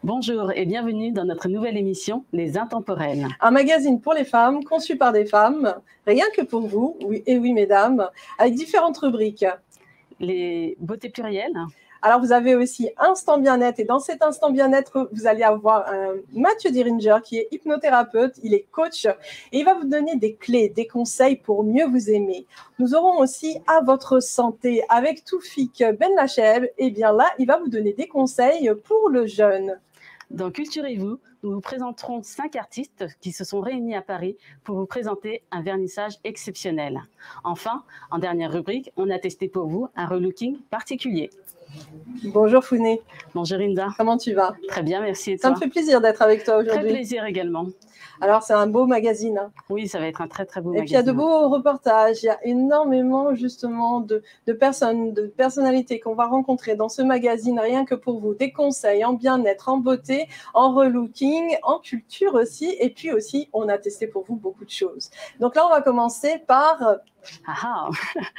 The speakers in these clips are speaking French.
Bonjour et bienvenue dans notre nouvelle émission Les Intemporels. Un magazine pour les femmes, conçu par des femmes, rien que pour vous, oui, et oui mesdames, avec différentes rubriques. Les beautés plurielles. Alors vous avez aussi Instant Bien-être et dans cet Instant Bien-être, vous allez avoir Mathieu Diringer qui est hypnothérapeute, il est coach et il va vous donner des clés, des conseils pour mieux vous aimer. Nous aurons aussi À votre santé avec Toufik Ben Lacheb, et bien là, il va vous donner des conseils pour le jeûne. Dans Culturez-vous, nous vous présenterons 5 artistes qui se sont réunis à Paris pour vous présenter un vernissage exceptionnel. Enfin, en dernière rubrique, on a testé pour vous un relooking particulier. Bonjour Founé. Bonjour Inda. Comment tu vas? Très bien, merci. Et toi? Ça me fait plaisir d'être avec toi aujourd'hui. Très plaisir également. Alors, c'est un beau magazine. Hein. Oui, ça va être un très, très beau magazine. Et puis, il y a de beaux reportages. Il y a énormément, justement, de personnes, de personnalités qu'on va rencontrer dans ce magazine, rien que pour vous. Des conseils en bien-être, en beauté, en relooking, en culture aussi. Et puis aussi, on a testé pour vous beaucoup de choses. Donc là, on va commencer par...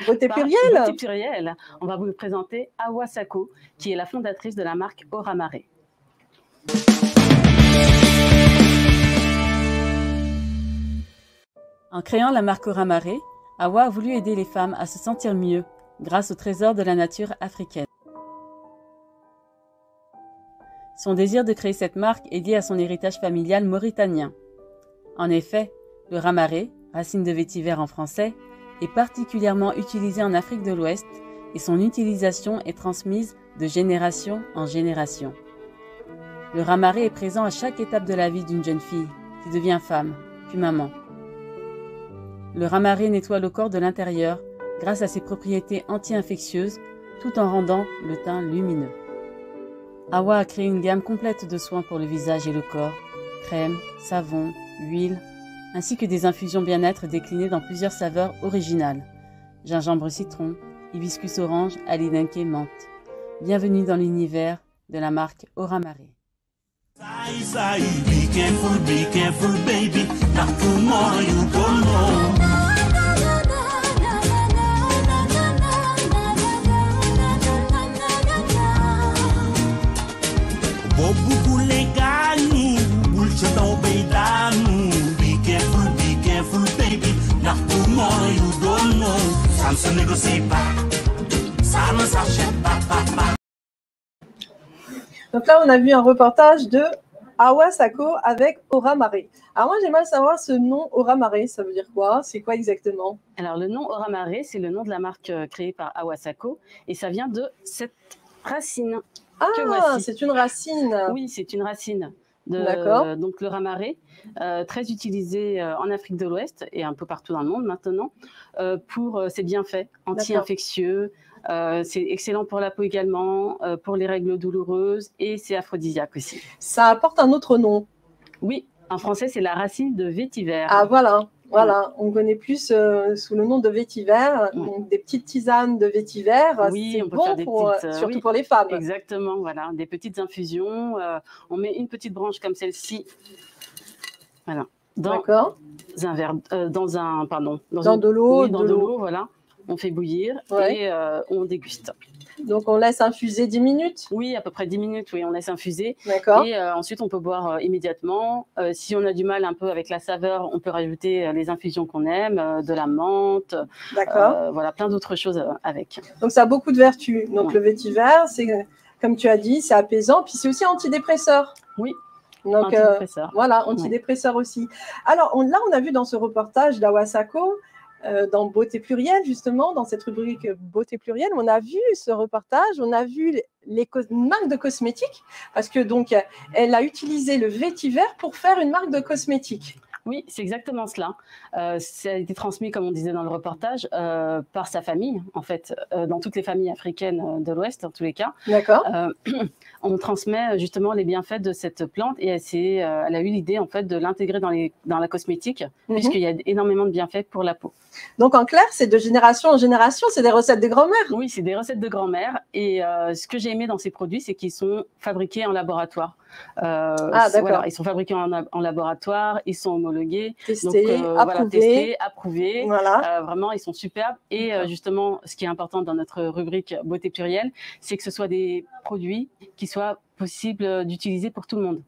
Beauté plurielle. Beauté plurielle. On va vous présenter Awa Sako, qui est la fondatrice de la marque Aura Marée. En créant la marque Aura Marée, Awa a voulu aider les femmes à se sentir mieux grâce au trésor de la nature africaine. Son désir de créer cette marque est lié à son héritage familial mauritanien. En effet, le ramaré, racine de vétiver en français, est particulièrement utilisé en Afrique de l'Ouest et son utilisation est transmise de génération en génération. Le ramaré est présent à chaque étape de la vie d'une jeune fille qui devient femme, puis maman. Le ramaré nettoie le corps de l'intérieur grâce à ses propriétés anti-infectieuses tout en rendant le teint lumineux. Awa a créé une gamme complète de soins pour le visage et le corps, crème, savon, huile, ainsi que des infusions bien-être déclinées dans plusieurs saveurs originales. Gingembre citron, hibiscus orange, alinenke menthe. Bienvenue dans l'univers de la marque Aura Marée. Be careful, baby. Not tomorrow, you don't know. Be careful, baby. Not tomorrow, you don't know. Ça ne se négocie pas. Ça ne s'achète pas. Donc là, on a vu un reportage de Awa Sako avec Aura Marée. Alors moi, j'aimerais savoir ce nom Aura Marée, ça veut dire quoi? C'est quoi exactement? Alors le nom Aura Marée, c'est le nom de la marque créée par Awa Sako et ça vient de cette racine. Ah, c'est une racine. Oui, c'est une racine. D'accord. Donc le ramaré, très utilisé en Afrique de l'Ouest et un peu partout dans le monde maintenant, pour ses bienfaits anti-infectieux. C'est excellent pour la peau également, pour les règles douloureuses et c'est aphrodisiaque aussi. Ça apporte un autre nom. Oui, en français, c'est la racine de vétiver. Ah voilà, voilà. On connaît plus sous le nom de vétiver, donc des petites tisanes de vétiver. Oui, on peut bon faire des petites, surtout pour les femmes. Exactement, voilà, des petites infusions. On met une petite branche comme celle-ci, voilà, dans un verre, dans de l'eau, dans de l'eau, voilà. On fait bouillir et on déguste. Donc, on laisse infuser 10 minutes? Oui, à peu près 10 minutes, oui, on laisse infuser. D'accord. Et ensuite, on peut boire immédiatement. Si on a du mal un peu avec la saveur, on peut rajouter les infusions qu'on aime, de la menthe. D'accord. Voilà, plein d'autres choses avec. Donc, ça a beaucoup de vertus. Donc, le vétiver, c'est, comme tu as dit, c'est apaisant, puis c'est aussi antidépresseur. Oui. Donc, antidépresseur. Voilà, antidépresseur aussi. Alors, là, on a vu dans ce reportage d'Awa Sako, dans Beauté plurielle, justement, dans cette rubrique Beauté plurielle, on a vu ce reportage, on a vu les marques de cosmétiques, parce que donc, elle a utilisé le vétiver pour faire une marque de cosmétiques. Oui, c'est exactement cela. Ça a été transmis, comme on disait dans le reportage, par sa famille, en fait, dans toutes les familles africaines de l'Ouest, en tous les cas. D'accord. On transmet justement les bienfaits de cette plante et elle a eu l'idée, en fait, de l'intégrer dans la cosmétique, puisqu'il y a énormément de bienfaits pour la peau. Donc, en clair, c'est de génération en génération, c'est des recettes de grand-mère. Oui, c'est des recettes de grand-mère. Et ce que j'ai aimé dans ces produits, c'est qu'ils sont fabriqués en laboratoire. D'accord. Voilà, ils sont fabriqués en laboratoire, ils sont homologués, Testés, approuvés. Testés, approuvés. Voilà. Vraiment, ils sont superbes. Et justement, ce qui est important dans notre rubrique beauté plurielle, c'est que ce soit des produits qui soient possibles d'utiliser pour tout le monde.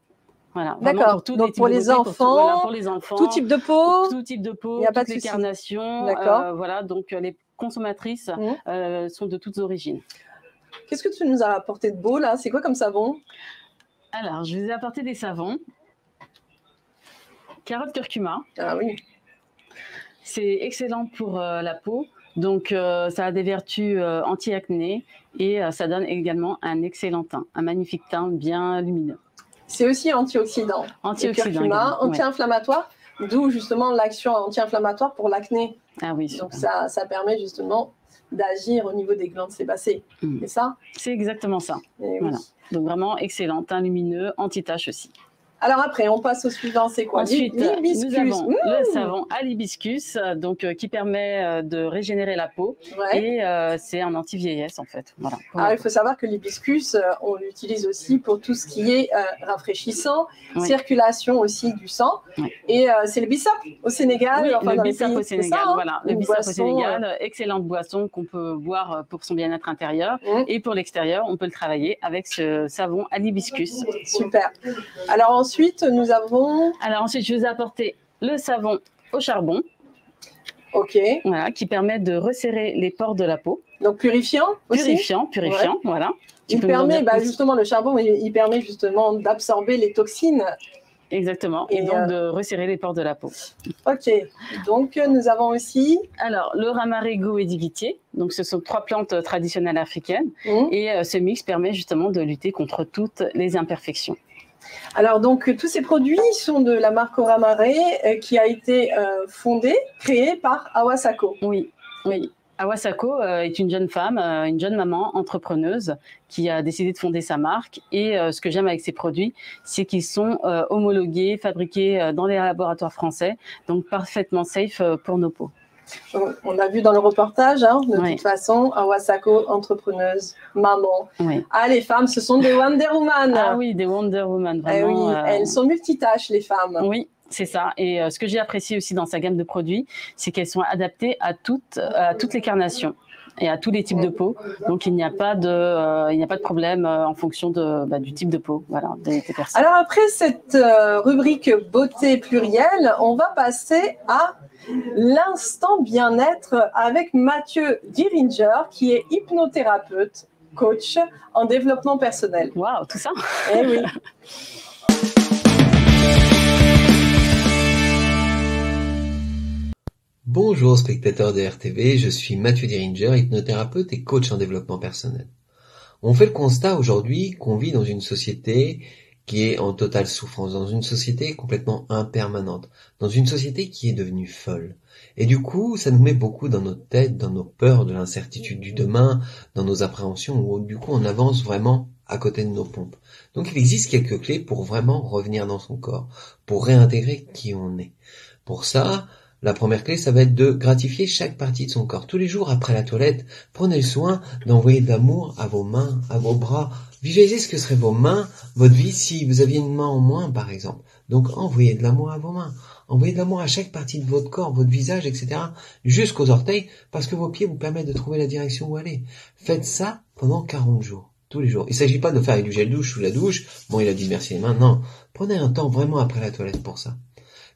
Voilà, d'accord. Donc pour les enfants, pour les enfants, tout type de peau, il n'y a pas de carnations. D'accord. Voilà, donc les consommatrices sont de toutes origines. Qu'est-ce que tu nous as apporté de beau là? C'est quoi comme savon? Alors, je vous ai apporté des savons. Carotte curcuma. Ah oui. C'est excellent pour la peau. Donc, ça a des vertus anti-acné et ça donne également un excellent teint, un magnifique teint bien lumineux. C'est aussi antioxydant. Antioxydant. Curcuma, anti-inflammatoire, d'où justement l'action anti-inflammatoire pour l'acné. Ah oui. Donc, ça permet justement d'agir au niveau des glandes sébacées. C'est ça? C'est exactement ça. Et voilà. oui. Donc, vraiment excellent, teint lumineux, anti-tache aussi. Alors après, on passe au suivant, c'est quoi? Ensuite, l'hibiscus. Nous avons le savon à l'hibiscus, donc qui permet de régénérer la peau et c'est un anti-vieillesse en fait. Voilà. Alors il faut savoir que l'hibiscus, on l'utilise aussi pour tout ce qui est rafraîchissant, circulation aussi du sang, et c'est le bissap au Sénégal. Oui, enfin, le bissap au Sénégal, ça, voilà. Le bissap au Sénégal, excellente boisson qu'on peut boire pour son bien-être intérieur et pour l'extérieur, on peut le travailler avec ce savon à l'hibiscus. Super. Alors ensuite, nous avons... Alors ensuite, je vous ai apporté le savon au charbon. Ok. Voilà, qui permet de resserrer les pores de la peau. Donc purifiant aussi. Purifiant, voilà. Il permet, justement, le charbon, il permet justement d'absorber les toxines. Exactement, et donc de resserrer les pores de la peau. Ok, donc nous avons aussi... Alors, le ramarego et d'iguitier, donc ce sont 3 plantes traditionnelles africaines, et ce mix permet justement de lutter contre toutes les imperfections. Alors donc tous ces produits sont de la marque Ramaré qui a été créée par Awa Sako. Oui. Awa Sako est une jeune femme, une jeune maman entrepreneuse qui a décidé de fonder sa marque. Et ce que j'aime avec ces produits, c'est qu'ils sont homologués, fabriqués dans les laboratoires français, donc parfaitement safe pour nos peaux. On a vu dans le reportage, de toute façon, Awa Sako, entrepreneuse, maman. Ah, les femmes, ce sont des Wonder Woman. Ah oui, des Wonder Woman, vraiment. Elles sont multitâches, les femmes. Oui. C'est ça. Et ce que j'ai apprécié aussi dans sa gamme de produits, c'est qu'elles sont adaptées à toutes les carnations et à tous les types de peau. Donc, il n'y a pas de problème en fonction du type de peau, voilà, des personnes. Alors, après cette rubrique beauté plurielle, on va passer à l'instant bien-être avec Mathieu Diringer, qui est hypnothérapeute, coach en développement personnel. Waouh, tout ça? Eh oui. Bonjour spectateurs de RTV, je suis Mathieu Diringer, hypnothérapeute et coach en développement personnel. On fait le constat aujourd'hui qu'on vit dans une société qui est en totale souffrance, dans une société complètement impermanente, dans une société qui est devenue folle. Et du coup, ça nous met beaucoup dans notre tête, dans nos peurs de l'incertitude du demain, dans nos appréhensions, où du coup on avance vraiment à côté de nos pompes. Donc il existe quelques clés pour vraiment revenir dans son corps, pour réintégrer qui on est. Pour ça, la première clé, ça va être de gratifier chaque partie de son corps. Tous les jours après la toilette, prenez le soin d'envoyer de l'amour à vos mains, à vos bras. Visualisez ce que seraient vos mains, votre vie, si vous aviez une main en moins, par exemple. Donc, envoyez de l'amour à vos mains. Envoyez de l'amour à chaque partie de votre corps, votre visage, etc. jusqu'aux orteils, parce que vos pieds vous permettent de trouver la direction où aller. Faites ça pendant 40 jours. Tous les jours. Il ne s'agit pas de faire avec du gel douche sous la douche. Bon, il a dit merci les mains. Non. Prenez un temps vraiment après la toilette pour ça.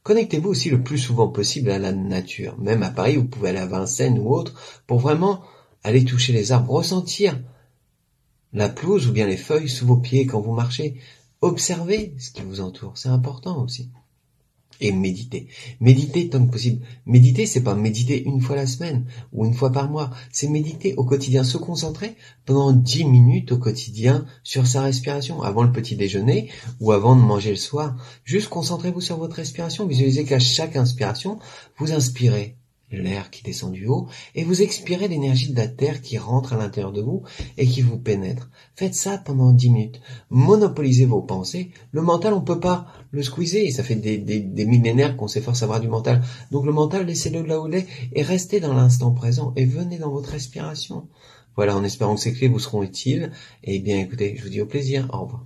Connectez-vous aussi le plus souvent possible à la nature. Même à Paris, vous pouvez aller à Vincennes ou autre pour vraiment aller toucher les arbres, ressentir la pelouse ou bien les feuilles sous vos pieds quand vous marchez. Observez ce qui vous entoure, c'est important aussi. et méditer. Méditer tant que possible. Méditer, c'est pas méditer une fois la semaine ou une fois par mois. C'est méditer au quotidien, se concentrer pendant 10 minutes au quotidien sur sa respiration, avant le petit déjeuner ou avant de manger le soir. Juste concentrez-vous sur votre respiration. Visualisez qu'à chaque inspiration, vous inspirez l'air qui descend du haut et vous expirez l'énergie de la terre qui rentre à l'intérieur de vous et qui vous pénètre. Faites ça pendant 10 minutes. Monopolisez vos pensées. Le mental, on peut pas le squeezer. Ça fait des millénaires qu'on s'efforce à avoir du mental. Donc le mental, laissez-le là où il est et restez dans l'instant présent et venez dans votre respiration. Voilà, en espérant que ces clés vous seront utiles. Et bien écoutez, je vous dis au plaisir. Au revoir.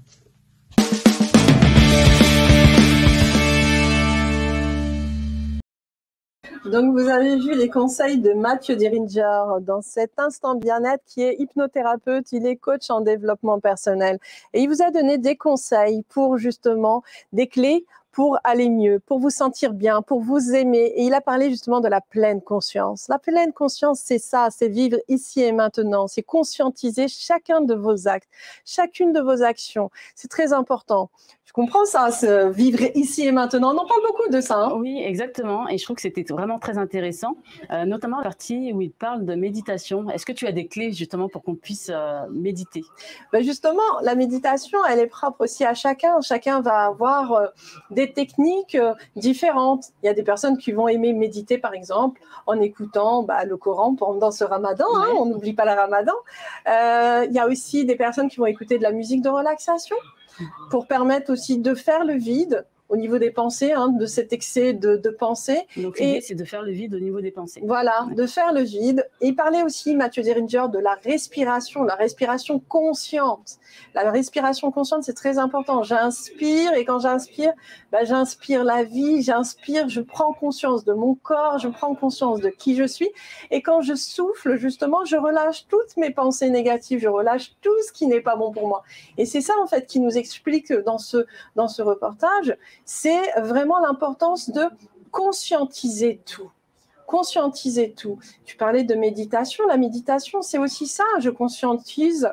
Donc, vous avez vu les conseils de Mathieu Diringer dans cet instant bien-être qui est hypnothérapeute, il est coach en développement personnel. Et il vous a donné des conseils pour justement des clés pour aller mieux, pour vous sentir bien, pour vous aimer. Et il a parlé justement de la pleine conscience. La pleine conscience, c'est ça, c'est vivre ici et maintenant, c'est conscientiser chacun de vos actes, chacune de vos actions. C'est très important. Je comprends ça, vivre ici et maintenant. On en parle beaucoup de ça. Hein. Oui, exactement. Et je trouve que c'était vraiment très intéressant, notamment la partie où il parle de méditation. Est-ce que tu as des clés justement pour qu'on puisse méditer? Ben justement, la méditation, elle est propre aussi à chacun. Chacun va avoir des techniques différentes. Il y a des personnes qui vont aimer méditer, par exemple, en écoutant le Coran pendant ce ramadan. Hein, on n'oublie pas le ramadan. Il y a aussi des personnes qui vont écouter de la musique de relaxation pour permettre aussi de faire le vide au niveau des pensées, hein, de cet excès de pensée. Donc l'idée, c'est de faire le vide au niveau des pensées. Voilà, de faire le vide. Et il parlait aussi, Mathieu Diringer, de la respiration consciente. La respiration consciente, c'est très important. J'inspire et quand j'inspire, j'inspire la vie, je prends conscience de mon corps, je prends conscience de qui je suis. Et quand je souffle, justement, je relâche toutes mes pensées négatives, je relâche tout ce qui n'est pas bon pour moi. Et c'est ça, en fait, qui nous explique dans ce reportage, c'est vraiment l'importance de conscientiser tout. Conscientiser tout. Tu parlais de méditation. La méditation, c'est aussi ça. Je conscientise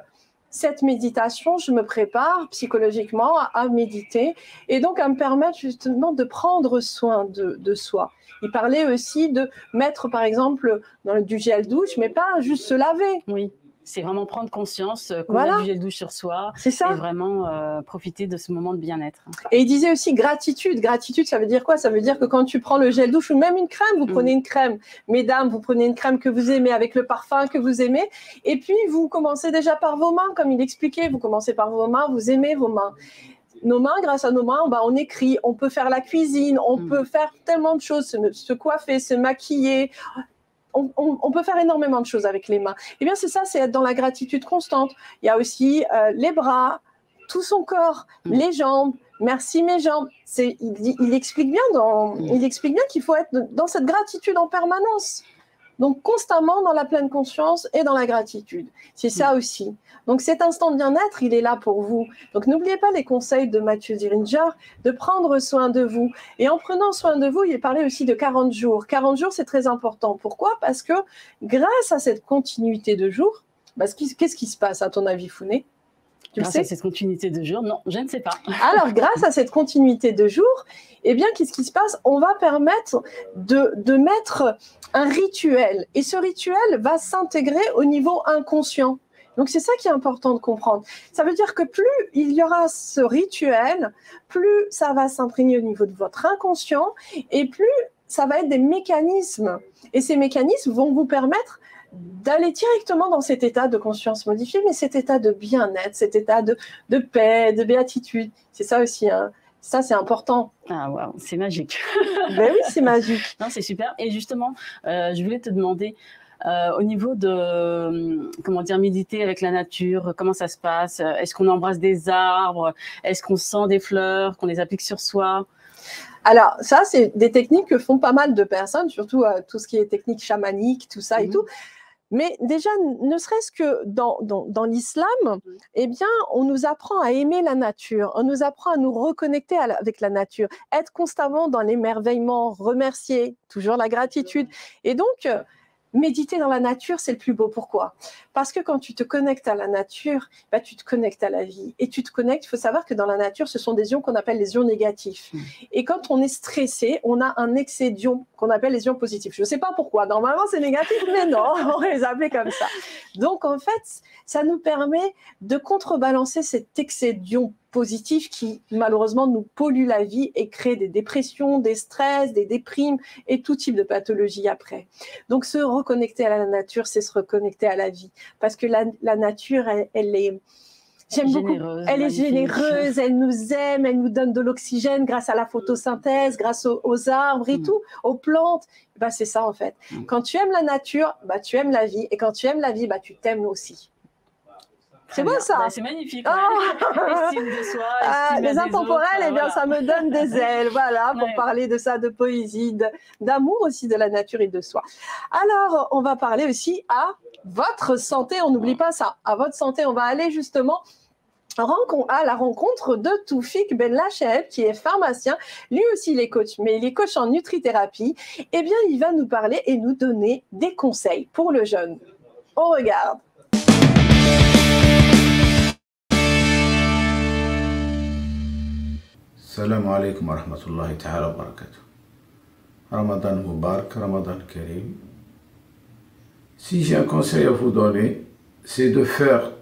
cette méditation, je me prépare psychologiquement à méditer et donc à me permettre justement de prendre soin de soi. Il parlait aussi de mettre, par exemple, du gel douche, mais pas juste se laver. Oui. C'est vraiment prendre conscience qu'on a du gel douche sur soi et vraiment profiter de ce moment de bien-être. Et il disait aussi gratitude. Gratitude, ça veut dire quoi? Ça veut dire que quand tu prends le gel douche ou même une crème, vous prenez une crème. Mesdames, vous prenez une crème que vous aimez avec le parfum que vous aimez. Et puis, vous commencez déjà par vos mains, comme il expliquait. Vous commencez par vos mains, vous aimez vos mains. Nos mains, grâce à nos mains, on écrit, on peut faire la cuisine, on peut faire tellement de choses, se coiffer, se maquiller. On peut faire énormément de choses avec les mains. Eh bien, c'est ça, c'est être dans la gratitude constante. Il y a aussi les bras, tout son corps, les jambes. Merci mes jambes. Il explique bien qu'il faut être dans cette gratitude en permanence. Donc, constamment dans la pleine conscience et dans la gratitude. C'est ça aussi. Donc, cet instant de bien-être, il est là pour vous. Donc, n'oubliez pas les conseils de Mathieu Diringer, de prendre soin de vous. Et en prenant soin de vous, il parlait aussi de 40 jours. 40 jours, c'est très important. Pourquoi? Parce que grâce à cette continuité de jours, qu'est-ce qui se passe à ton avis, Founé? Grâce à cette continuité de jours, non, je ne sais pas. Alors, grâce à cette continuité de jours, eh bien, qu'est-ce qui se passe? On va permettre de mettre un rituel. Et ce rituel va s'intégrer au niveau inconscient. Donc, c'est ça qui est important de comprendre. Ça veut dire que plus il y aura ce rituel, plus ça va s'imprégner au niveau de votre inconscient et plus ça va être des mécanismes. Et ces mécanismes vont vous permettre d'aller directement dans cet état de conscience modifié, mais cet état de bien-être, cet état de paix, de béatitude. C'est ça aussi, hein. Ça, c'est important. Ah, waouh, c'est magique. Ben oui, c'est magique. Non, c'est super. Et justement, je voulais te demander, au niveau de, méditer avec la nature, comment ça se passe? Est-ce qu'on embrasse des arbres? Est-ce qu'on sent des fleurs, qu'on les applique sur soi? Alors, ça, c'est des techniques que font pas mal de personnes, surtout tout ce qui est technique chamanique, tout ça et tout. Mais déjà, ne serait-ce que dans l'islam, eh bien, on nous apprend à aimer la nature, on nous apprend à nous reconnecter avec la nature, être constamment dans l'émerveillement, remercier, toujours la gratitude. Et donc, méditer dans la nature, c'est le plus beau. Pourquoi? Parce que quand tu te connectes à la nature, bah, tu te connectes à la vie. Et tu te connectes, il faut savoir que dans la nature, ce sont des ions qu'on appelle les ions négatifs. Et quand on est stressé, on a un excès d'ions qu'on appelle les ions positifs. Je ne sais pas pourquoi. Normalement, c'est négatif, mais non, on les appelle comme ça. Donc, en fait, ça nous permet de contrebalancer cet excès d'ions positifs qui, malheureusement, nous pollue la vie et crée des dépressions, des stress, des déprimes et tout type de pathologie après. Donc, se reconnecter à la nature, c'est se reconnecter à la vie. Parce que la nature, elle est... J'aime beaucoup. Elle est généreuse, elle nous aime, elle nous donne de l'oxygène grâce à la photosynthèse, grâce aux arbres et tout, aux plantes. Bah, c'est ça, en fait. Quand tu aimes la nature, bah, tu aimes la vie. Et quand tu aimes la vie, bah, tu t'aimes aussi. C'est beau ça. Bah, c'est magnifique. Estime de soi, les intemporels, eh bien, ça me donne des ailes, voilà, pour parler de ça, de poésie, d'amour aussi de la nature et de soi. Alors, on va parler aussi à votre santé, on n'oublie pas ça, à votre santé, on va aller justement à la rencontre de Toufik Benlacheb, qui est pharmacien. Lui aussi, il est coach, mais il est coach en nutrithérapie. Eh bien, il va nous parler et nous donner des conseils pour le jeûne. On regarde. Salam alaikum wa rahmatullahi ta'ala wa barakatuh. Ramadan Mubarak, Ramadan Karim. Si j'ai un conseil à vous donner, c'est de faire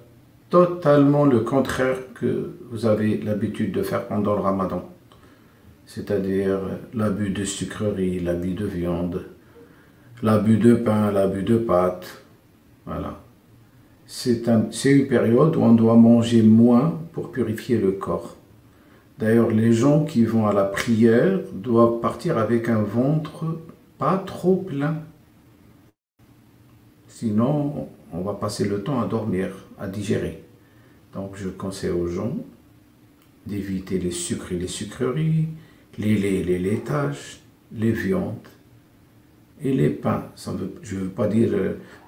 totalement le contraire que vous avez l'habitude de faire pendant le Ramadan. C'est-à-dire l'abus de sucreries, l'abus de viande, l'abus de pain, l'abus de pâtes. Voilà. C'est une période où on doit manger moins pour purifier le corps. D'ailleurs, les gens qui vont à la prière doivent partir avec un ventre pas trop plein. Sinon, on va passer le temps à dormir, à digérer. Donc, je conseille aux gens d'éviter les sucres et les sucreries, les laits et les laitages, les viandes et les pains. Je ne veux pas dire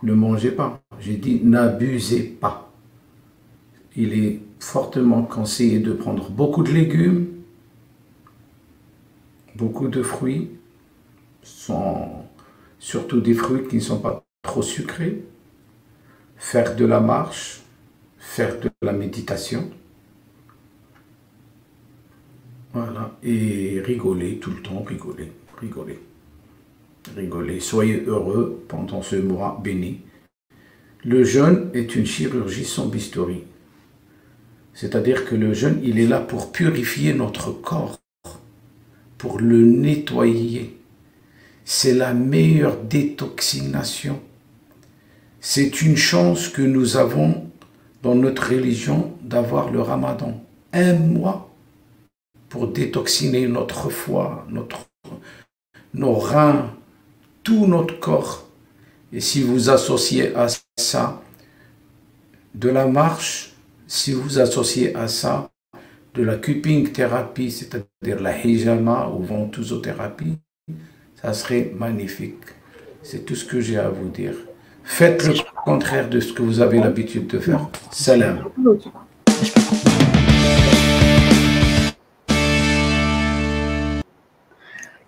ne mangez pas. J'ai dit n'abusez pas. Il est fortement conseillé de prendre beaucoup de légumes, beaucoup de fruits, surtout des fruits qui ne sont pas trop sucrés, faire de la marche, faire de la méditation, voilà, et rigoler tout le temps, rigoler. Soyez heureux pendant ce mois béni. Le jeûne est une chirurgie sans bistouri. C'est-à-dire que le jeûne, il est là pour purifier notre corps, pour le nettoyer. C'est la meilleure détoxination. C'est une chance que nous avons dans notre religion d'avoir le Ramadan. Un mois pour détoxiner notre foie, nos reins, tout notre corps. Et si vous associez à ça de la marche, si vous associez à ça de la cupping thérapie, c'est-à-dire la hijama ou ventosothérapie, ça serait magnifique. C'est tout ce que j'ai à vous dire. Faites le contraire de ce que vous avez l'habitude de faire. Salam.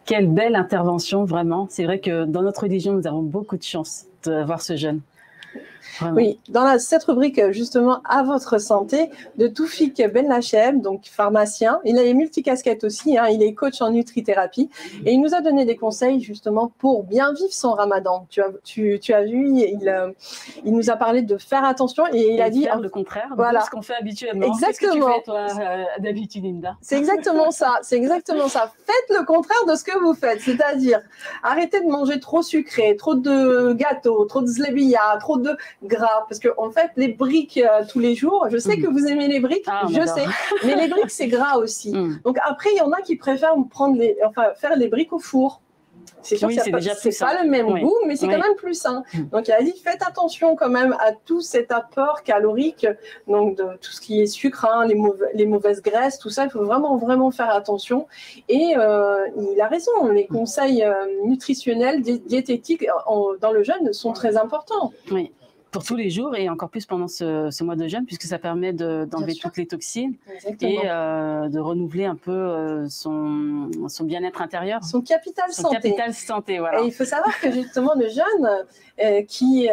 Quelle belle intervention, vraiment. C'est vrai que dans notre religion, nous avons beaucoup de chance d'avoir ce jeûne. Vraiment. Oui, dans cette rubrique justement à votre santé de Toufik Benlacheb, donc pharmacien, il a les multicasquettes aussi, hein, il est coach en nutrithérapie et il nous a donné des conseils justement pour bien vivre son Ramadan. Tu as vu, il nous a parlé de faire attention et il a dit faire le contraire voilà. de ce qu'on fait habituellement. Exactement. Qu'est-ce que tu fais toi d'habitude, Linda? C'est exactement ça, c'est exactement ça. Faites le contraire de ce que vous faites, c'est-à-dire arrêtez de manger trop sucré, trop de gâteaux, trop de zlebia, trop de gras, parce que en fait les briques tous les jours, je sais que vous aimez les briques, je sais, mais les briques c'est gras aussi. Donc après il y en a qui préfèrent faire les briques au four. C'est sûr que c'est pas le même goût, mais c'est quand même plus sain. Donc il a dit faites attention quand même à tout cet apport calorique, donc de tout ce qui est sucre, hein, les mauvaises graisses, tout ça, il faut vraiment faire attention. Et il a raison, les conseils nutritionnels, diététiques dans le jeûne sont très importants. Oui. pour tous les jours et encore plus pendant ce mois de jeûne, puisque ça permet d'enlever toutes les toxines. Exactement. Et de renouveler un peu son bien-être intérieur. Son capital santé. Son capital santé, voilà. Et il faut savoir que justement le jeûne, qui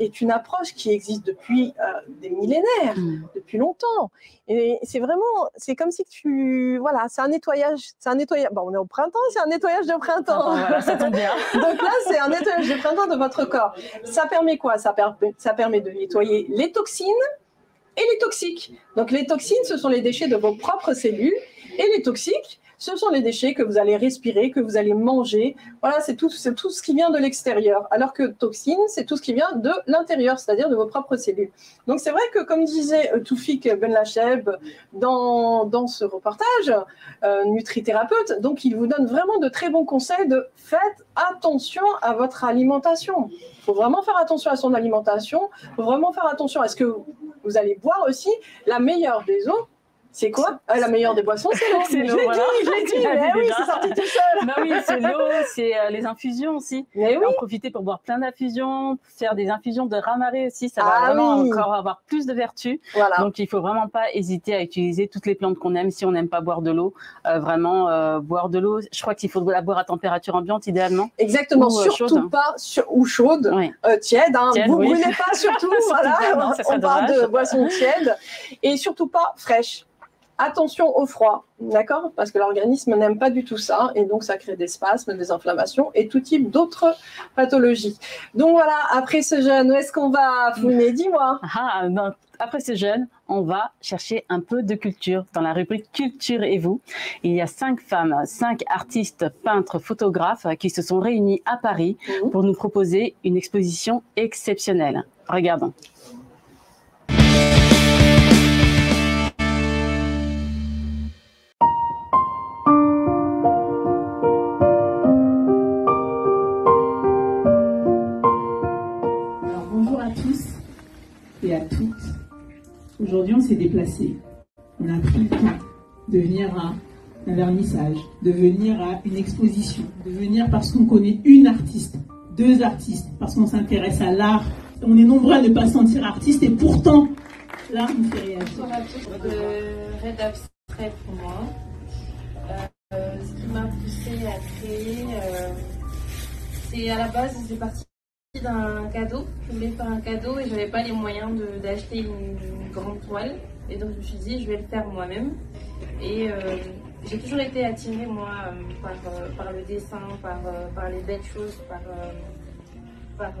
est une approche qui existe depuis des millénaires, depuis longtemps. Et c'est comme si c'est un nettoyage, bon, on est au printemps, c'est un nettoyage de printemps. Voilà, ça tombe bien. Donc là, c'est un nettoyage de printemps de votre corps. Ça permet quoi? Ça permet de nettoyer les toxines et les toxiques. Donc les toxines, ce sont les déchets de vos propres cellules, et les toxiques, ce sont les déchets que vous allez respirer, que vous allez manger. Voilà, c'est tout ce qui vient de l'extérieur. Alors que toxines, c'est tout ce qui vient de l'intérieur, c'est-à-dire de vos propres cellules. Donc c'est vrai que, comme disait Toufik Benlacheb dans ce reportage, nutrithérapeute, donc il vous donne vraiment de très bons conseils de faites attention à votre alimentation. Il faut vraiment faire attention à son alimentation. Il faut vraiment faire attention à ce que vous allez boire aussi. La meilleure des eaux, c'est quoi? La meilleure des boissons, c'est l'eau. C'est l'eau, voilà. Je l'ai dit, mais oui, c'est sorti tout seul. Bah oui, c'est l'eau, c'est les infusions aussi. Mais oui. En profiter pour boire plein d'infusions, faire des infusions de ramaré aussi, ça va vraiment encore avoir plus de vertus. Voilà. Donc il ne faut vraiment pas hésiter à utiliser toutes les plantes qu'on aime si on n'aime pas boire de l'eau. Vraiment, boire de l'eau, je crois qu'il faut la boire à température ambiante idéalement. Exactement, ou surtout chaude. Pas ou chaude, oui. Tiède. Vous ne brûlez pas surtout, voilà. Non, on parle de boissons tièdes. Et surtout pas fraîches. Attention au froid, d'accord? Parce que l'organisme n'aime pas du tout ça, et donc ça crée des spasmes, des inflammations et tout type d'autres pathologies. Donc voilà, après ce jeûne, où est-ce qu'on va fouiner? Dis-moi. Après ce jeûne, on va chercher un peu de culture. Dans la rubrique Culture et vous, il y a 5 femmes, 5 artistes, peintres, photographes qui se sont réunies à Paris pour nous proposer une exposition exceptionnelle. Regardons. Et à toutes. Aujourd'hui, on s'est déplacé. On a pris le temps de venir à un vernissage, de venir à une exposition, de venir parce qu'on connaît une artiste, 2 artistes, parce qu'on s'intéresse à l'art. On est nombreux à ne pas se sentir artiste et pourtant, l'art nous fait réagir. Bonjour à tous. Red Abstrait pour moi. Ce qui m'a poussée à créer, c'est à la base, c'est parti d'un cadeau. Je voulais faire un cadeau et je n'avais pas les moyens d'acheter une grande toile, et donc je me suis dit je vais le faire moi-même. Et j'ai toujours été attirée moi par le dessin, par les belles choses, par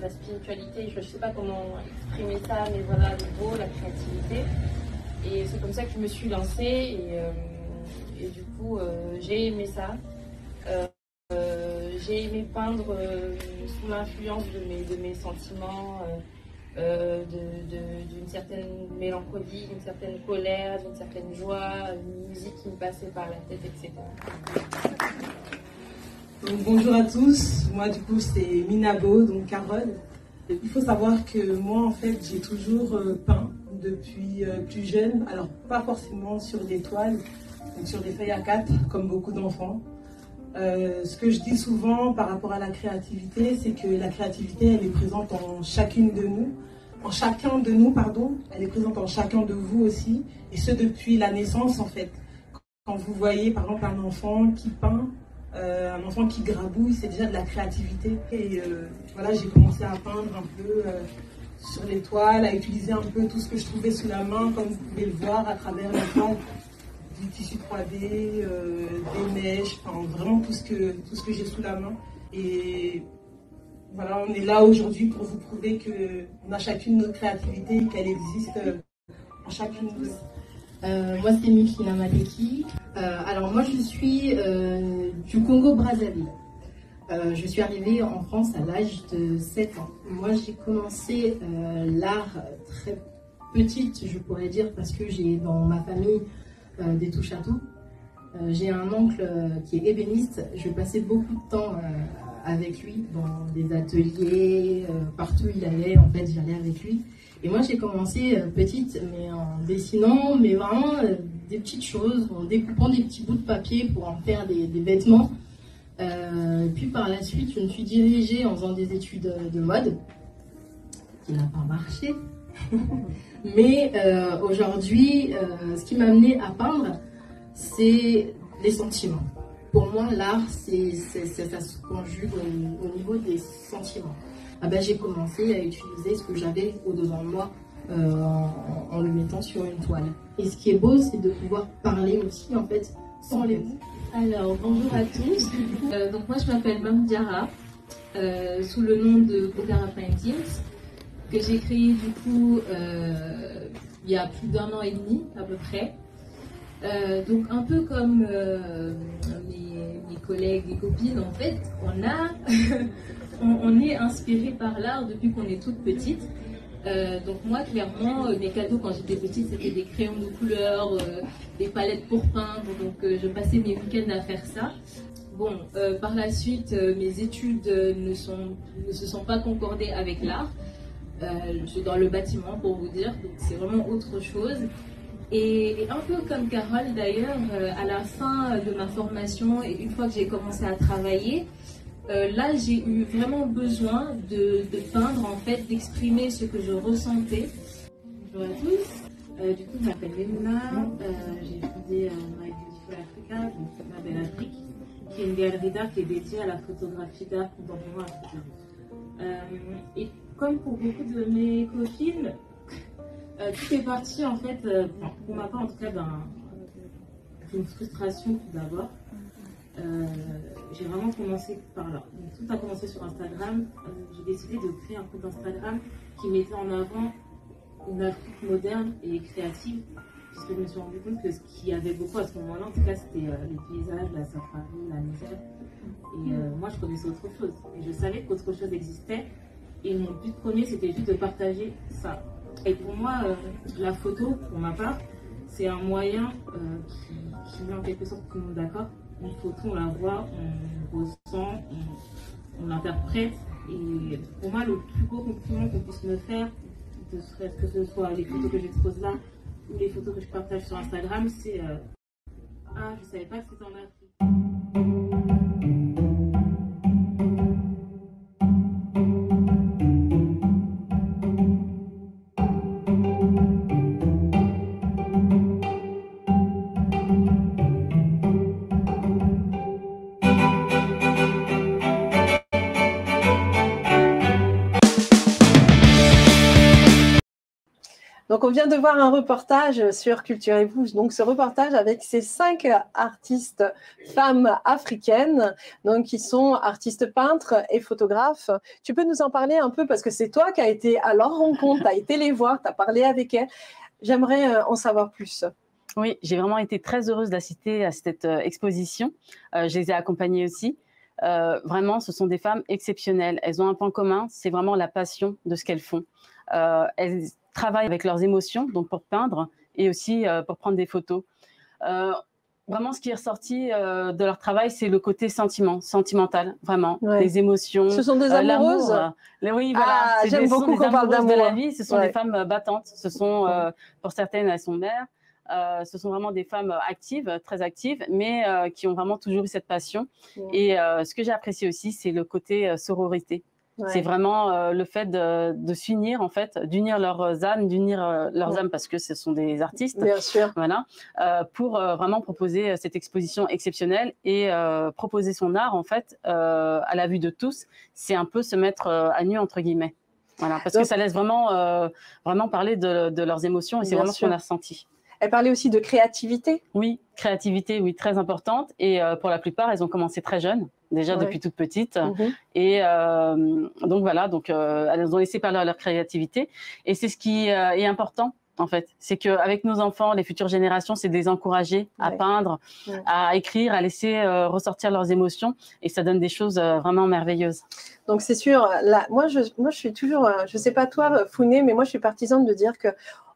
la spiritualité. Je ne sais pas comment exprimer ça, mais voilà, le beau, la créativité. Et c'est comme ça que je me suis lancée, et du coup j'ai aimé ça. J'ai aimé peindre sous l'influence de mes sentiments, d'une certaine mélancolie, d'une certaine colère, d'une certaine joie, une musique qui me passait par la tête, etc. Donc, bonjour à tous, moi du coup c'est Minabo, donc Carole. Il faut savoir que moi en fait j'ai toujours peint depuis plus jeune, alors pas forcément sur des toiles, mais sur des feuilles A4 comme beaucoup d'enfants. Ce que je dis souvent par rapport à la créativité, c'est que la créativité, elle est présente en chacune de nous, elle est présente en chacun de vous aussi, et ce depuis la naissance en fait. Quand vous voyez par exemple un enfant qui peint, un enfant qui grabouille, c'est déjà de la créativité. Et voilà, j'ai commencé à peindre un peu sur les toiles, à utiliser un peu tout ce que je trouvais sous la main, comme vous pouvez le voir à travers la toile. Du tissu 3D, des mèches, enfin vraiment tout ce que j'ai sous la main. Et voilà, on est là aujourd'hui pour vous prouver qu'on a chacune notre créativité, qu'elle existe en chacune de nous. Moi c'est Mifina Maleki. Alors moi je suis du Congo-Brazzaville. Je suis arrivée en France à l'âge de 7 ans. Moi j'ai commencé l'art très petite, je pourrais dire, parce que j'ai dans ma famille des touches à tout. J'ai un oncle qui est ébéniste. Je passais beaucoup de temps avec lui dans des ateliers, partout où il allait, en fait j'allais avec lui. Et moi j'ai commencé petite, mais en dessinant, mais vraiment des petites choses, en découpant des petits bouts de papier pour en faire des vêtements. Puis par la suite je me suis dirigée en faisant des études de mode. qui n'a pas marché. Mais aujourd'hui, ce qui m'a amené à peindre, c'est les sentiments. Pour moi, l'art, ça se conjugue au niveau des sentiments. Ah ben, j'ai commencé à utiliser ce que j'avais au-devant de moi en le mettant sur une toile. Et ce qui est beau, c'est de pouvoir parler aussi, en fait, sans les mots. Alors, bonjour à tous. Donc moi, je m'appelle Mam Diarra, sous le nom de Bogara Paintings, que j'ai créé du coup il y a plus d'1 an et demi à peu près. Donc un peu comme mes collègues et copines, en fait, on est inspiré par l'art depuis qu'on est toute petite. Donc moi, clairement, mes cadeaux quand j'étais petite, c'était des crayons de couleur, des palettes pour peindre. Donc je passais mes week-ends à faire ça. Bon, par la suite, mes études ne se sont pas concordées avec l'art. Je suis dans le bâtiment pour vous dire, donc c'est vraiment autre chose. Et un peu comme Carole d'ailleurs, à la fin de ma formation et une fois que j'ai commencé à travailler, là j'ai eu vraiment besoin de peindre en fait, d'exprimer ce que je ressentais. Bonjour à tous, du coup je m'appelle Lémona, j'ai fondé My Beautiful Africa, donc Ma Belle Afrique, qui est une galerie d'art qui est dédiée à la photographie d'art contemporain africain. Et comme pour beaucoup de mes copines, tout est parti en fait, pour ma part en tout cas, d'une frustration tout d'abord. J'ai vraiment commencé par là. Donc, tout a commencé sur Instagram. J'ai décidé de créer un compte Instagram qui mettait en avant une Afrique moderne et créative, puisque je me suis rendu compte que ce qu'il y avait beaucoup à ce moment-là, en tout cas, c'était les paysages, la safari, la misère. Et moi, je connaissais autre chose. Et je savais qu'autre chose existait. Et mon but premier, c'était juste de partager ça. Et pour moi, la photo, pour ma part, c'est un moyen qui met en quelque sorte tout le monde d'accord. Une photo, on la voit, on ressent, on l'interprète. Et pour moi, le plus beau compliment qu'on puisse me faire, que ce soit les photos que j'expose là ou les photos que je partage sur Instagram, c'est ah, je savais pas que c'était en Afrique. Donc, on vient de voir un reportage sur Culture et vous. Donc, ce reportage avec ces 5 artistes femmes africaines, donc qui sont artistes peintres et photographes. Tu peux nous en parler un peu parce que c'est toi qui as été à leur rencontre, tu as été les voir, tu as parlé avec elles. J'aimerais en savoir plus. Oui, j'ai vraiment été très heureuse d'assister à cette exposition. Je les ai accompagnées aussi. Vraiment, ce sont des femmes exceptionnelles. Elles ont un point commun, c'est vraiment la passion de ce qu'elles font. Elles travaillent avec leurs émotions, donc pour peindre et aussi pour prendre des photos. Vraiment, ce qui est ressorti de leur travail, c'est le côté sentimental, vraiment, les émotions. Ce sont des amoureuses. Oui, voilà. J'aime beaucoup qu'on parle d'amour de la vie. Ce sont des femmes battantes. Ce sont, pour certaines, elles sont mères. Ce sont vraiment des femmes actives, très actives, mais qui ont vraiment toujours eu cette passion. Et ce que j'ai apprécié aussi, c'est le côté sororité. C'est vraiment le fait de s'unir, en fait, d'unir leurs âmes, parce que ce sont des artistes. Bien sûr. Voilà, pour vraiment proposer cette exposition exceptionnelle et proposer son art, en fait, à la vue de tous. C'est un peu se mettre à nu, entre guillemets. Voilà, parce que ça laisse vraiment parler de leurs émotions et c'est vraiment ce qu'on a ressenti. Elle parlait aussi de créativité. Oui, créativité, oui, très importante. Et pour la plupart, elles ont commencé très jeunes, déjà depuis toute petite. Et donc voilà, elles ont laissé parler leur créativité. Et c'est ce qui est important, en fait. C'est qu'avec nos enfants, les futures générations, c'est de les encourager à peindre, à écrire, à laisser ressortir leurs émotions. Et ça donne des choses vraiment merveilleuses. Donc c'est sûr, là, moi je suis toujours, je ne sais pas toi, Founé, mais moi je suis partisane de dire que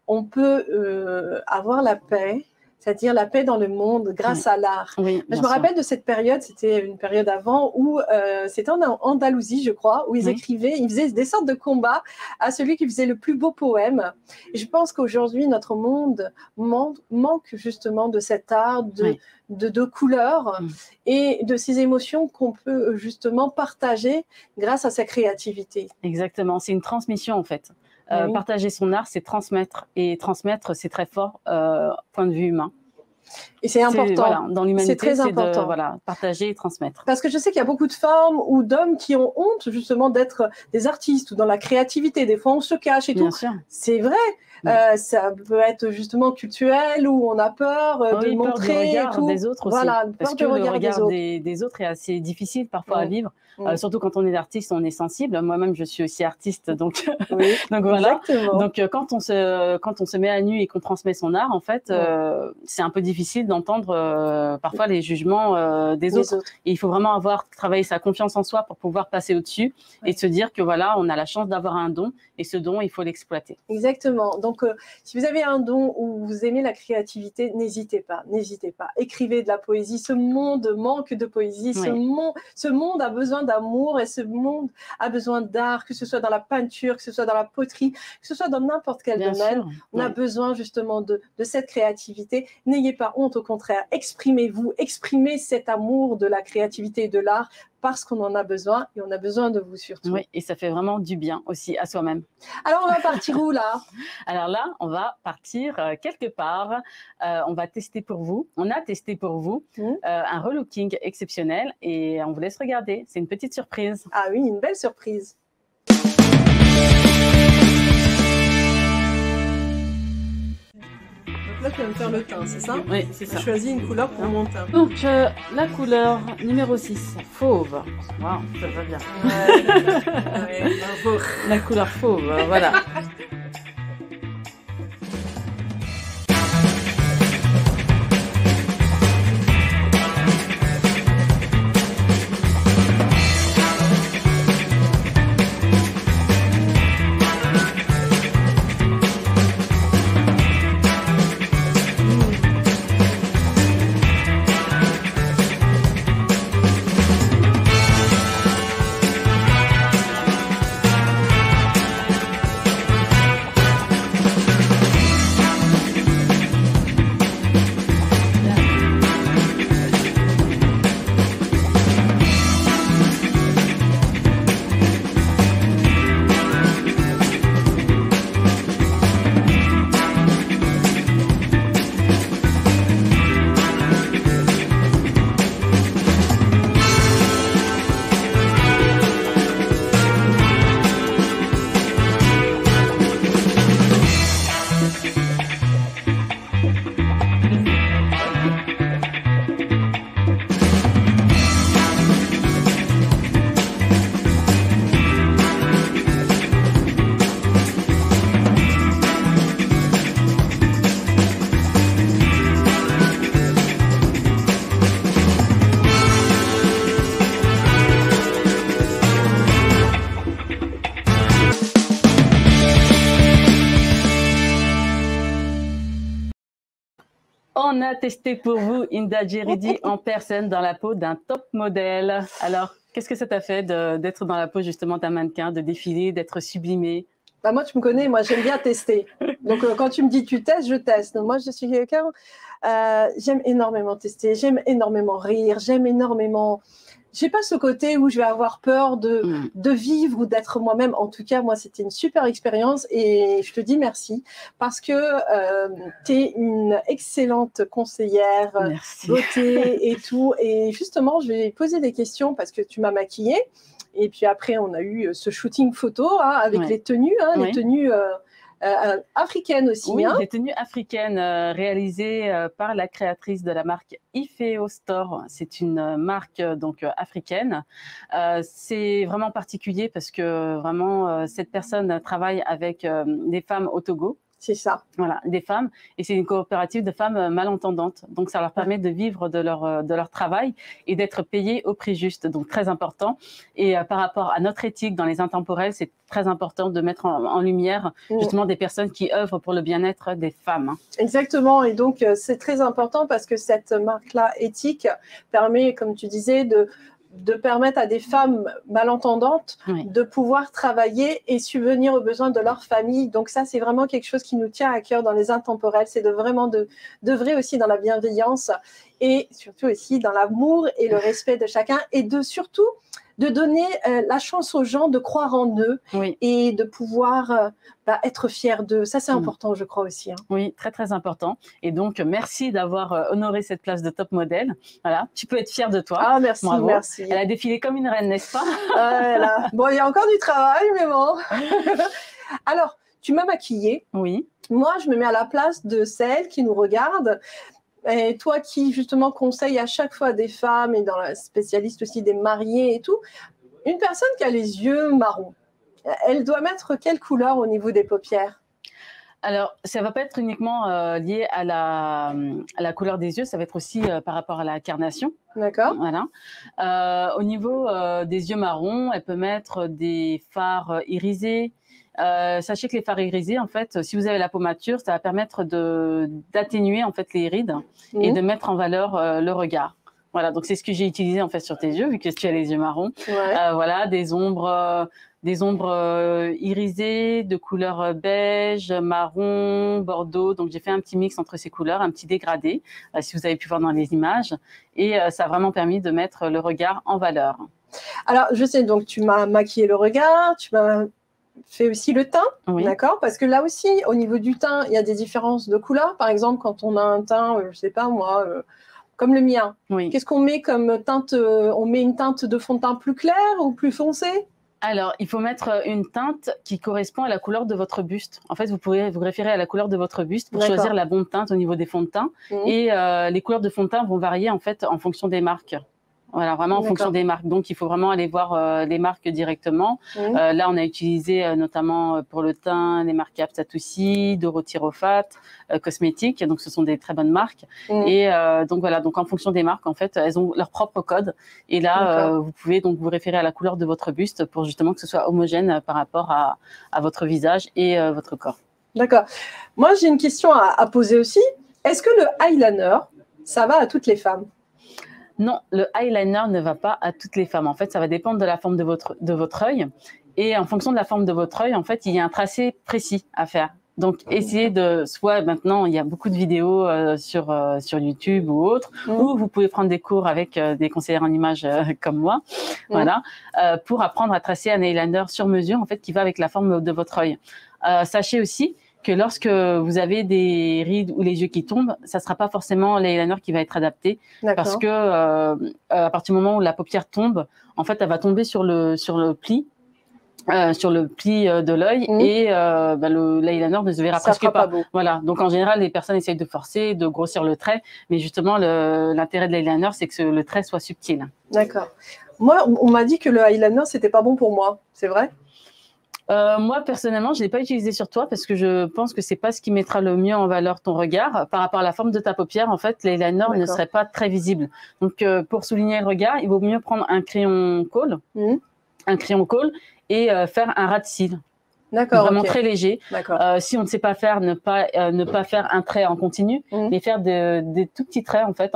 on peut avoir la paix, c'est-à-dire la paix dans le monde grâce à l'art. Oui, je me rappelle de cette période, c'était une période avant où c'était en Andalousie, je crois, où ils écrivaient, ils faisaient des sortes de combats à celui qui faisait le plus beau poème. Et je pense qu'aujourd'hui, notre monde manque justement de cet art, de couleurs et de ces émotions qu'on peut justement partager grâce à sa créativité. Exactement, c'est une transmission en fait. Oui. Partager son art, c'est transmettre. Et transmettre, c'est très fort, point de vue humain. Et c'est important. Voilà, dans l'humanité, c'est très important. Voilà, partager et transmettre. Parce que je sais qu'il y a beaucoup de femmes ou d'hommes qui ont honte justement d'être des artistes ou dans la créativité. Des fois, on se cache et Bien tout. sûr. C'est vrai. Ça peut être justement culturel où on a peur de montrer peur du regard et tout. des autres aussi. Voilà, parce peur que du regard le regard des autres. des autres est assez difficile parfois à vivre. Surtout quand on est artiste, on est sensible. Moi-même, je suis aussi artiste, donc, Oui, donc voilà. exactement. Donc quand on se met à nu et qu'on transmet son art, en fait, c'est un peu difficile d'entendre parfois les jugements des autres. Et il faut vraiment travailler sa confiance en soi pour pouvoir passer au-dessus et se dire que voilà, on a la chance d'avoir un don et ce don, il faut l'exploiter. Exactement. Donc, si vous avez un don ou vous aimez la créativité, n'hésitez pas, n'hésitez pas. Écrivez de la poésie. Ce monde manque de poésie. Ce monde a besoin d'amour et ce monde a besoin d'art, que ce soit dans la peinture, que ce soit dans la poterie, que ce soit dans n'importe quel domaine. On a besoin justement de cette créativité. N'ayez pas honte, au contraire. Exprimez-vous, exprimez cet amour de la créativité et de l'art parce qu'on en a besoin et on a besoin de vous surtout. Oui, et ça fait vraiment du bien aussi à soi-même. Alors, on va partir où là? Alors là, on va partir quelque part. On va tester pour vous. On a testé pour vous un relooking exceptionnel et on vous laisse regarder. C'est une petite surprise. Ah oui, une belle surprise. Là, tu vas me faire le teint, c'est ça? Oui, c'est ça. J'ai choisi une couleur pour mon teint. Donc, la couleur numéro 6, fauve. Waouh, ça va bien. Ouais, bravo. La couleur fauve, voilà. On a testé pour vous Inda Djeridi en personne dans la peau d'un top modèle. Alors, qu'est-ce que ça t'a fait d'être dans la peau justement d'un mannequin, de défiler, d'être sublimé? Bah moi, tu me connais, moi j'aime bien tester. Donc quand tu me dis tu testes, je teste. Donc, moi, je suis quelqu'un, j'aime énormément tester, j'aime énormément rire, j'aime énormément... J'ai pas ce côté où je vais avoir peur de vivre ou d'être moi-même. En tout cas, moi, c'était une super expérience et je te dis merci parce que tu es une excellente conseillère beauté et tout. Et justement, je vais poser des questions parce que tu m'as maquillée. Et puis après, on a eu ce shooting photo avec les tenues, les tenues africaines aussi. Oui, des tenues africaines réalisées par la créatrice de la marque Ifeo Store. C'est une marque donc africaine. C'est vraiment particulier parce que vraiment cette personne travaille avec des femmes au Togo. C'est ça. Voilà, des femmes. Et c'est une coopérative de femmes malentendantes. Donc, ça leur permet de vivre de leur travail et d'être payées au prix juste. Donc, très important. Et par rapport à notre éthique dans les intemporels, c'est très important de mettre en lumière justement des personnes qui œuvrent pour le bien-être des femmes. Exactement. Et donc, c'est très important parce que cette marque-là, éthique, permet, comme tu disais, de permettre à des femmes malentendantes de pouvoir travailler et subvenir aux besoins de leur famille. Donc ça, c'est vraiment quelque chose qui nous tient à cœur dans les intemporels, c'est d'œuvrer aussi dans la bienveillance et surtout aussi dans l'amour et le respect de chacun et de surtout de donner la chance aux gens de croire en eux et de pouvoir être fiers d'eux. Ça, c'est important, je crois aussi. Hein. Oui, très, très important. Et donc, merci d'avoir honoré cette place de top modèle. Voilà, tu peux être fière de toi. Ah, merci, bravo. merci. Elle a défilé comme une reine, n'est-ce pas? Voilà. Bon, il y a encore du travail, mais bon. Alors, tu m'as maquillée. Oui. Moi, je me mets à la place de celle qui nous regarde. Et toi qui, justement, conseille à chaque fois des femmes et dans la spécialiste aussi des mariés et tout, une personne qui a les yeux marrons, elle doit mettre quelle couleur au niveau des paupières? Alors, ça ne va pas être uniquement lié à la couleur des yeux, ça va être aussi par rapport à la carnation. D'accord. Voilà. Au niveau des yeux marrons, elle peut mettre des fards irisés. Sachez que les fards irisés, en fait, si vous avez la peau mature, ça va permettre d'atténuer en fait les rides et de mettre en valeur le regard. Voilà, donc c'est ce que j'ai utilisé en fait sur tes yeux, vu que tu as les yeux marrons. Ouais. Voilà, des ombres irisées de couleur beige, marron, bordeaux. Donc j'ai fait un petit mix entre ces couleurs, un petit dégradé, si vous avez pu voir dans les images. Et ça a vraiment permis de mettre le regard en valeur. Alors, je sais, donc tu m'as maquillé le regard, tu m'as fait aussi le teint, d'accord? Parce que là aussi, au niveau du teint, il y a des différences de couleurs. Par exemple, quand on a un teint, je sais pas moi, comme le mien, qu'est-ce qu'on met comme teinte? On met une teinte de fond de teint plus claire ou plus foncée? Alors, il faut mettre une teinte qui correspond à la couleur de votre buste. En fait, vous pouvez vous référer à la couleur de votre buste pour choisir la bonne teinte au niveau des fonds de teint. Et les couleurs de fond de teint vont varier en fait en fonction des marques. Voilà, vraiment en fonction des marques. Donc, il faut vraiment aller voir les marques directement. Là, on a utilisé notamment pour le teint les marques Aptatoussi, Dorothy Rofat, Cosmétiques. Donc, ce sont des très bonnes marques. Et donc, voilà. Donc, en fonction des marques, en fait, elles ont leur propre code. Et là, vous pouvez donc vous référer à la couleur de votre buste pour justement que ce soit homogène par rapport à votre visage et votre corps. D'accord. Moi, j'ai une question à poser aussi. Est-ce que le eyeliner, ça va à toutes les femmes? Non, le eyeliner ne va pas à toutes les femmes. En fait, ça va dépendre de la forme de votre œil. Et en fonction de la forme de votre œil, en fait, il y a un tracé précis à faire. Donc, essayez soit maintenant, il y a beaucoup de vidéos sur YouTube ou autre, ou vous pouvez prendre des cours avec des conseillères en images comme moi, voilà, pour apprendre à tracer un eyeliner sur mesure, en fait, qui va avec la forme de votre œil. Sachez aussi que lorsque vous avez des rides ou les yeux qui tombent, ça ne sera pas forcément l'eyeliner qui va être adapté. Parce que à partir du moment où la paupière tombe, en fait, elle va tomber sur le pli. De l'œil et l'eyeliner ne se verra presque pas. Voilà. Donc en général, les personnes essayent de forcer, de grossir le trait, mais justement l'intérêt de l'eyeliner, c'est que le trait soit subtil. D'accord. Moi, on m'a dit que le eyeliner, c'était pas bon pour moi. C'est vrai? Moi, personnellement, je ne l'ai pas utilisé sur toi parce que je pense que ce n'est pas ce qui mettra le mieux en valeur ton regard. Par rapport à la forme de ta paupière, en fait, l'eyeliner ne serait pas très visible. Donc, pour souligner le regard, il vaut mieux prendre un crayon colle, et faire un ras de cils. D'accord. Vraiment très léger. Si on ne sait pas faire, ne pas faire un trait en continu, mais faire des tout petits traits, en fait,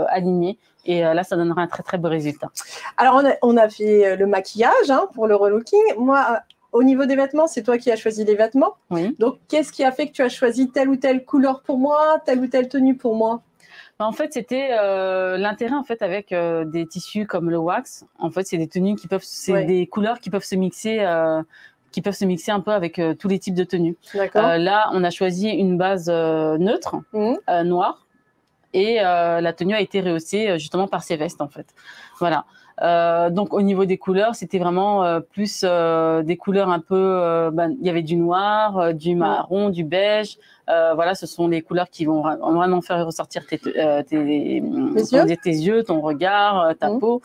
alignés. Et là, ça donnera un très, très beau résultat. Alors, on a fait le maquillage pour le relooking. Moi, au niveau des vêtements, c'est toi qui as choisi les vêtements. Donc, qu'est-ce qui a fait que tu as choisi telle ou telle couleur pour moi, telle ou telle tenue pour moi? En fait, c'était l'intérêt en fait avec des tissus comme le wax. En fait, c'est des tenues qui peuvent, des couleurs qui peuvent se mixer, un peu avec tous les types de tenues. Là, on a choisi une base neutre, noire, et la tenue a été rehaussée justement par ces vestes en fait. Voilà. Donc au niveau des couleurs, c'était vraiment plus des couleurs un peu. Il y avait du noir, du marron, du beige. Voilà, ce sont les couleurs qui vont vraiment faire ressortir tes yeux, ton regard, ta peau.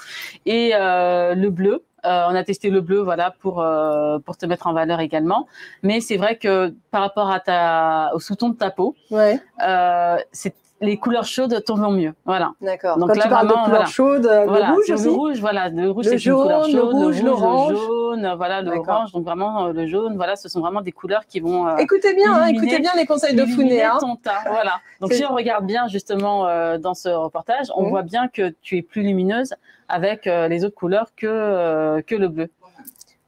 Et le bleu. On a testé le bleu, voilà, pour te mettre en valeur également. Mais c'est vrai que par rapport au sous-ton de ta peau, les couleurs chaudes tombent mieux, voilà. D'accord. Donc quand tu parles de couleurs chaudes, le rouge aussi. Le rouge, voilà, le rouge c'est une couleur chaude, le rouge, l'orange, le jaune, voilà, l'orange. Donc vraiment le jaune, voilà, ce sont vraiment des couleurs qui vont. Écoutez bien les conseils de Founé. Ton teint, voilà. Donc si on regarde bien justement dans ce reportage, on voit bien que tu es plus lumineuse avec les autres couleurs que le bleu.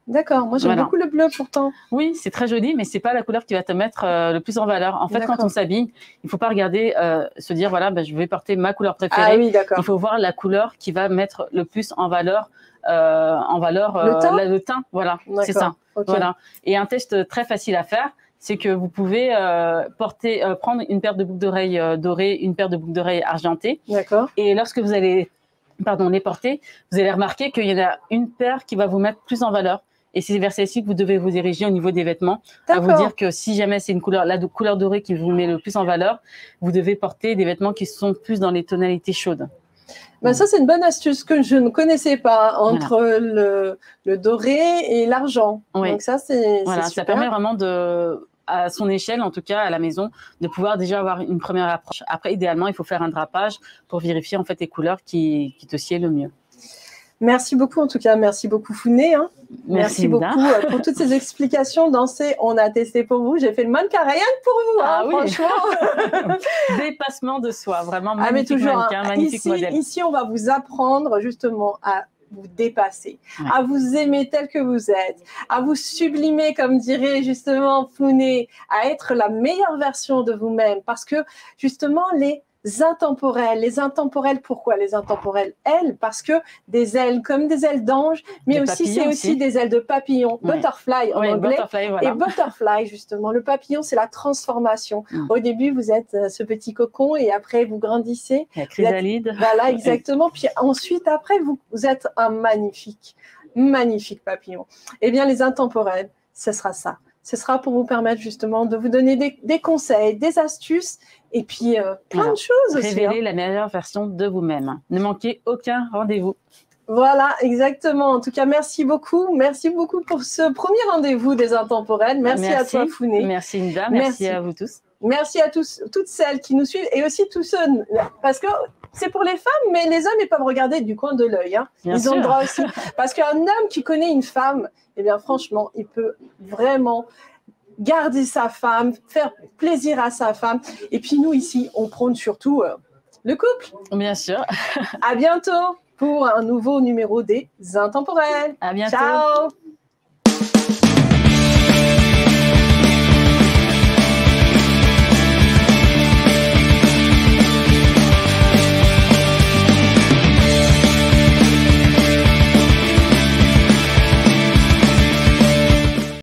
D'accord, moi j'aime beaucoup le bleu pourtant. Oui, c'est très joli, mais c'est pas la couleur qui va te mettre le plus en valeur. En fait, quand on s'habille, il faut pas regarder, se dire voilà, je vais porter ma couleur préférée. Ah oui, d'accord. Il faut voir la couleur qui va mettre le plus en valeur, le teint. Voilà, c'est ça. Okay. Voilà. Et un test très facile à faire, c'est que vous pouvez prendre une paire de boucles d'oreilles dorées, une paire de boucles d'oreilles argentées. D'accord. Et lorsque vous allez les porter, vous allez remarquer qu'il y en a une paire qui va vous mettre plus en valeur. Et c'est vers celle-ci que vous devez vous diriger au niveau des vêtements. À vous dire que si jamais c'est la couleur dorée qui vous met le plus en valeur, vous devez porter des vêtements qui sont plus dans les tonalités chaudes. Ben ça, c'est une bonne astuce que je ne connaissais pas entre le doré et l'argent. Oui. Donc ça, c'est voilà, ça permet vraiment à son échelle, en tout cas à la maison, de pouvoir déjà avoir une première approche. Après, idéalement, il faut faire un drapage pour vérifier en fait les couleurs qui te sied le mieux. Merci beaucoup, en tout cas. Merci beaucoup, Founé. Hein. Merci beaucoup pour toutes ces explications. Danser, on a testé pour vous. J'ai fait le mannequin rien que pour vous, hein, oui. franchement. Dépassement de soi, vraiment magnifique mannequin, magnifique modèle. Ici, on va vous apprendre justement à vous dépasser, à vous aimer tel que vous êtes, à vous sublimer, comme dirait justement Founé, à être la meilleure version de vous-même. Parce que justement, les intemporels, pourquoi les intemporels? Ailes, parce que des ailes comme des ailes d'ange, mais aussi c'est aussi des ailes de papillon, butterfly en anglais, et butterfly justement. Le papillon, c'est la transformation. Au début, vous êtes ce petit cocon et après vous grandissez. La chrysalide. Voilà, exactement. Puis ensuite, après, vous êtes un magnifique papillon. Eh bien, les intemporels, ce sera ça. Ce sera pour vous permettre justement de vous donner des conseils, des astuces et puis plein de choses aussi. Révéler la meilleure version de vous-même. Ne manquez aucun rendez-vous. Voilà, exactement. En tout cas, merci beaucoup. Merci beaucoup pour ce premier rendez-vous des intemporels. Merci à toi, Founé. Merci, Nda. Merci à vous tous. Merci à tous, toutes celles qui nous suivent et aussi tous ceux, parce que c'est pour les femmes, mais les hommes, ils peuvent regarder du coin de l'œil. Hein. Ils ont le droit aussi. Parce qu'un homme qui connaît une femme, eh bien, franchement, il peut vraiment garder sa femme, faire plaisir à sa femme. Et puis nous, ici, on prône surtout le couple. Bien sûr. À bientôt pour un nouveau numéro des Intemporels. À bientôt. Ciao.